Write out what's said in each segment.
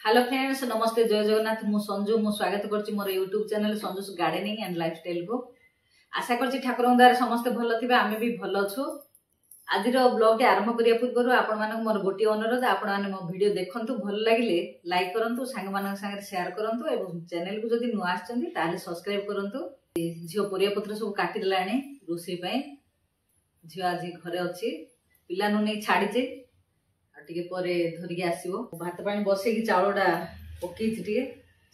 Hello friends, नमस्ते, जय जगन्नाथ। मु संजू मु स्वागत करछि मोर YouTube channel Sanju's gardening and lifestyle को। आशा करछि ठाकुर द्वारा समस्त भल थिबे, आमे भी भल अछु। आज ब्लॉग आरंभ करिया पूर्व आपण मानक मोर गोटी अनुरोध, आपण माने मो वीडियो देखंतु, भल लागिले लाइक करंतु, सांग मानक संगे शेयर करंतु एवं चैनल को जदि नुआ आछंती ताले सब्सक्राइब करंतु। झियो परिया पत्र सब काटी देलाणी रोसई पई। झियो आज घरे अछि, पिला नु नै छाडी जे टिके परे धरिक आसीबो। भात पानी बसे की चावलटा पकई टिके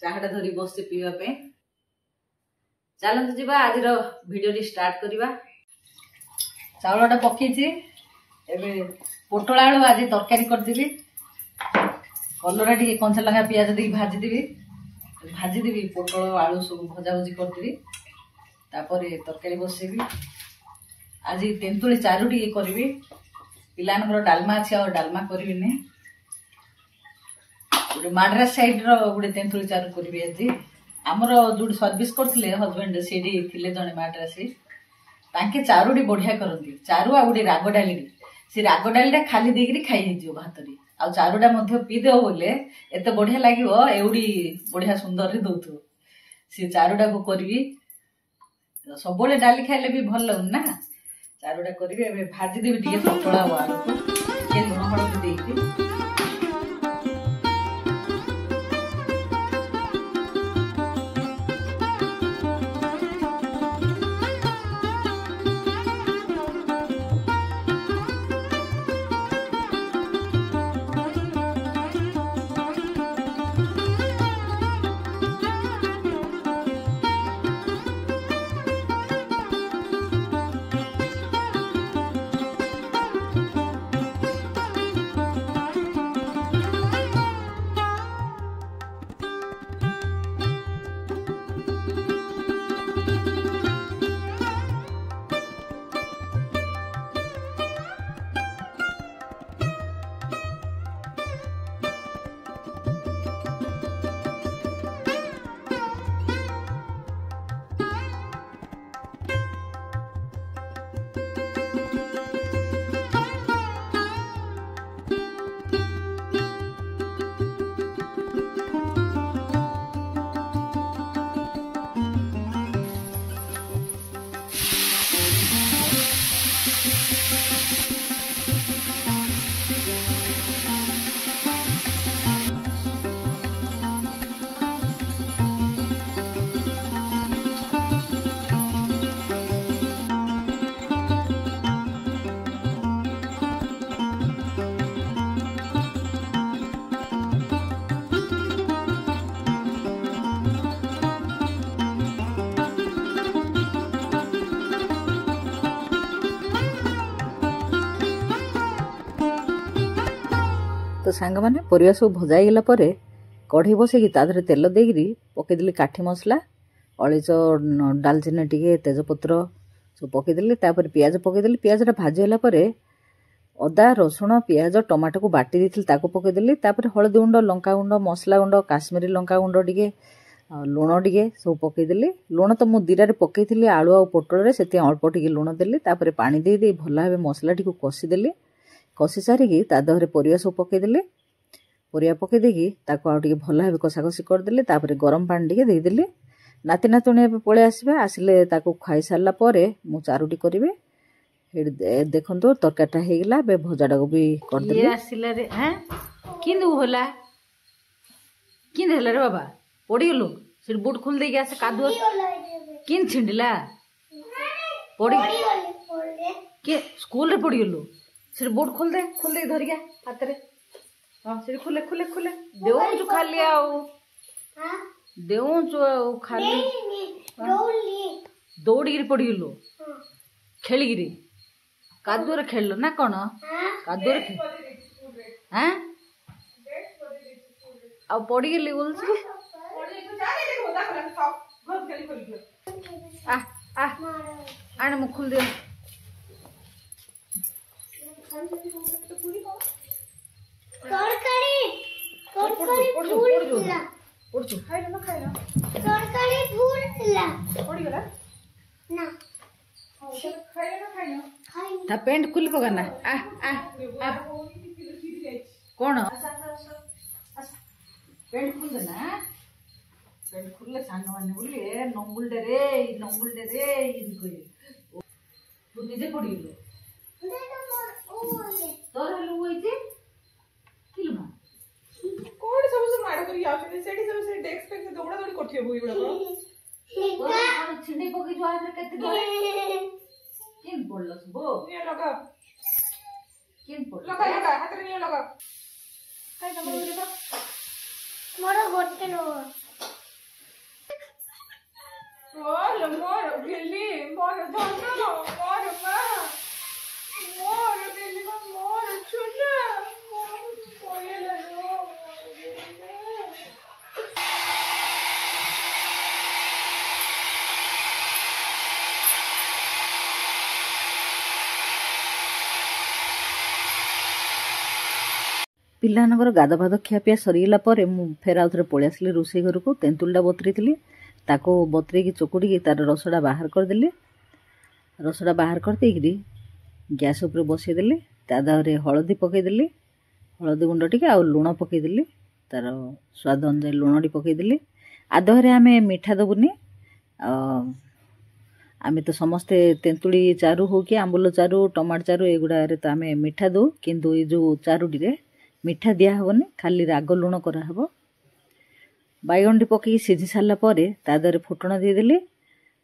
चाहाटा धरी बसते पीवा पे। चलंतु जिबा आज वीडियो स्टार्ट करिबा। चावलटा पकई छि, एबे पोटल आलू आज तरकारी कर देबी। कलरा टिके कंचा लंगा पियाज दे भाजी देबी पोटल आलू सब भजा भजी कर देबी। तापरे तरकारी बसेबी। आज तेंतुली चारू टिके करबी। पिलानकर डालमा अच्छी और डालमा करी माड्रास साइड रोटे तेंतुली चारू करी। आज आमर जो सर्विस करते हजबैंड से जड़े माड्रासी तांके चारूटी बढ़िया करती। चारू आ गोटे राग डाली से राग डालीटा खाली देकर खाई भात आ चारूटा पीदेव बोले एत बढ़िया लगे। एवडी बढ़िया सुंदर दौथ सी चारूटा को करी। सब डाली खाइले भी भल लगुन ना। चारोटा करी भाजी देवी टे पतला आलू को लुण हलदी देकी। तो सांग माने परिया सब भजाई गला परे कढ़ी बसेकी ताधरे तेल देगिरी पकेदेली काठी मसला अळीच डालचिनी टिके तेजपत्र सब पकेदेली। तापर पियाज पकेदेली। पियाजटा भाजी होला परे अदा रसुण पियाज टमाटो को बाटी देथिल ताको पकेदेली। तापर हळदी गुंड लंका गुंड मसला गुंड काश्मीरी लंका गुंड टिके लुण टिके सब पकेदेली। लुण तो मु दीरा रे पकेइथिली आलू आ पोटल रे, सेति अल्प टिके लुण देली। तापर पानी दे दे भला भाबे मसला टिको कसी देली। कसी सारिकी ता देहरे परिया सब पकेदेली। परिया पकई देकी ताको आ टिके भल भाबे कसा कसी करदेली। तापर गरम पानी टिके देदेली। नाती नातुणी पळे आसीबे। आसिले ताको खाई सारला परे मु चारुटी करिवे। देखंतु तरकारीटा हे गेला। बे भजाटा को भी करदेली। ये आसिला रे हैं किंदु होला किंद होला रे बाबा पड़ी गेलु सिर बूट खोल देकी आसे कादुआ किन छिंडिला पड़ी के स्कूल रे पड़ी गेलु सिर बूट खोल दे धर गया हाथ रे। हां सिर खुले खुले खुले देऊ जो खाली आओ देऊ जो खाली दौड़ी पड़ी गेलु खेली गिरी कादुआ रे खेललो ना कोन कादुआ रे हैं आ पड़ी गेली बोल से आ आ आने मुख खोल दे। ता पेंट खुली पकाना कौन पेट खुल देना पेट खुलले सांग माने बोली ए नंगुलडे रे इनको तू निजे पड़िलो तोर हलु होइते किलमा कोड सब से माड़ करी आछे सेडी सब से डेस्क पे दौड़ा दौड़ी करथियो बुई गुडा कोन छिंडी पकी जो आने केते गले किन बोललस बो ये लगा किन बोल लगा हाथ रे लगा काय नंबर लगा मोर गोटे नो मोर गेली मोर धन मोर मा मोर गेली मोर चुना मोर कोयला नो पिलानगर गाधपाध खियापिया सरीगला पर मु फेर आउ थे पलि आसली रोषे घर को तेंतुलटा बतरी ताको बतरेकी चकुड़ी तार रसड़ा बाहर करदेली रसड़ा बाहर करदेकरी गैस उपर बसईदेली तादे हलदी पकईदेली हलदी गुंड टी आ लुण पकईदेली तार स्वाद अनुसार लुण टी पकईदेली आदहरे आम मिठा दबुनी आम तो समस्ते तेंतुली चारू हो कि आंबुल चारू टमाटो चारू एगुड़ा तो आम मिठा दो किंतु ये जो चारूटी मिठा दिया हेनी खाली राग लुण कराहब बैगन पकई सीझी सारा पर तादे फुटण देदेली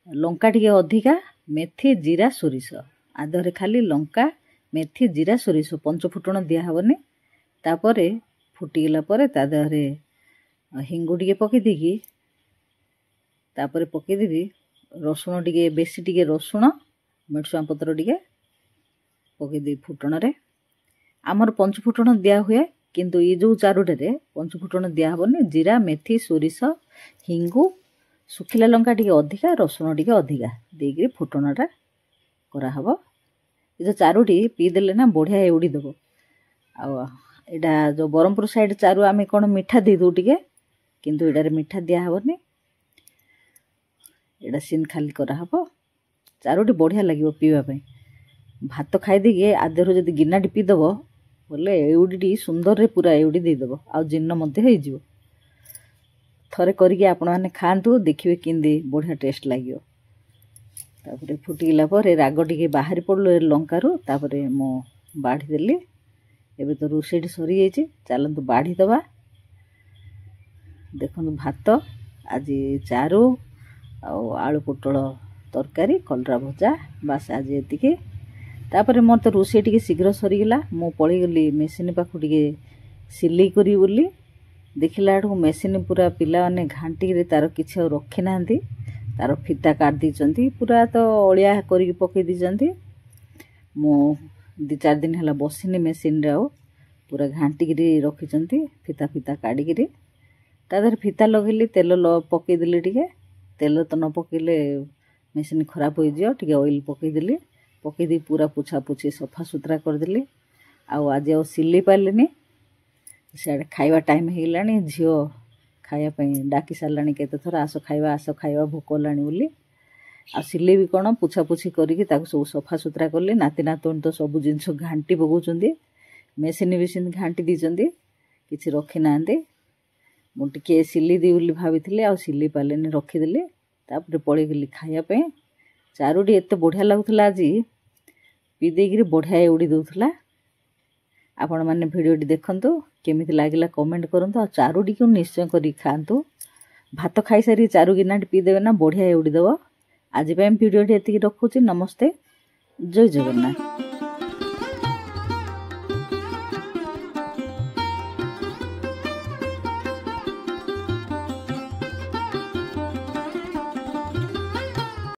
लंका टी अधिका मेथी जीरा सोरिष आदरे खाली लंका मेथी जीरा सोरिष पंच फुटण दिया हेनी तापर फुटीगला पर तादे हिंगु टी पकई देकी तापर पकईदेवी रसुण टी बेसी टी रसुण मिर्चुआ पत्र टी पकईदेवी फुटण रे आमर पंच फुटण दिया हुए किंतु ये जो चारुटे पंच फुटण दिया हेनी जीरा मेथी सोरिष हिंगु सुखिला लंका टी अधिका रसुण टी अधिका देकर फुटणटा कराहब ये जो चारुटी पीदेले ना बढ़िया एवड़ी देव आटा जो ब्रह्मपुर साइड चारू आम कौन मिठा दे दू टे किंतु एटार मिठा दिया हेनी एटा सीन खाली कराहब चारुटी बढ़िया लगे पीवाई भात खाईदे आधर जब गिनाटी पीदेव बोले एवड़ी सुंदर रे पूरा एवड़ी देदेव आ जीर्ण हो थरे करके आपण मैंने खातु देखिए किंदी बढ़िया टेस्ट लगे तापर फुटीगला पर राग टी बाहरी पड़ल लंकारु तापर मो बाढ़ीदेली एबे तो रोषेटी सरी जाइए चलतु बाढ़ी दबा देखु भात आज चारू आलू पोटल तरकारी कलरा भजा बास आज ये तापर मोर तो रोषे टी शीघ्र सरीगला मु पलैगली मेसीन पाखु टे सिलाई करी बोली देखला आड़ मेसीन पूरा पिला माने घाटी तार किसी रखी ना तार फिता काट दी पूरा तो अलिया कर पकई दी मु 2-4 दिन है बसिनी मेसीन रे पूरा घाटिकी रखी फिता फिता काढ़ी तादर फिता लगेली तेल पकईदेली टे तेल तो न पकईले मेसीन खराब हो टे ऑयल पकईदेली पकईदी पूरा पोछा पोछी सफा सुतरा करदेली आज सिले पारे सियाड़े खाइबा टाइम हो गलानी झील खायापाई डाकी साराणी केते थर आस खाइबा भोक लानी बोली आ सिले भी कौन पोछा पोछी करके सब सफा सुतरा कले नाती नातुणी तो सब जिनस घाटी पकाउछन्ती मेसीन बेसीन घाटी दीचन्ती किछि रखी नांती मु टिके सिले दी बोली भाभी आ सिले पारेनी रखीदेली तापर पलैगली खायापाई चारुटी एत बढ़िया लगुला आज पीदेक बढ़िया एवड़ी दूसरा आपण मैंने भिडियोटी देखंतु केमिति लागिला कमेंट करंतु आ चारुटी को निश्चय करी खांतु भात खाई सारी चारु गिनाटी पीदेवे ना बढ़िया एवड़ी देव आज भिडियोटी एतिकी रखुची नमस्ते जय जगन्नाथ।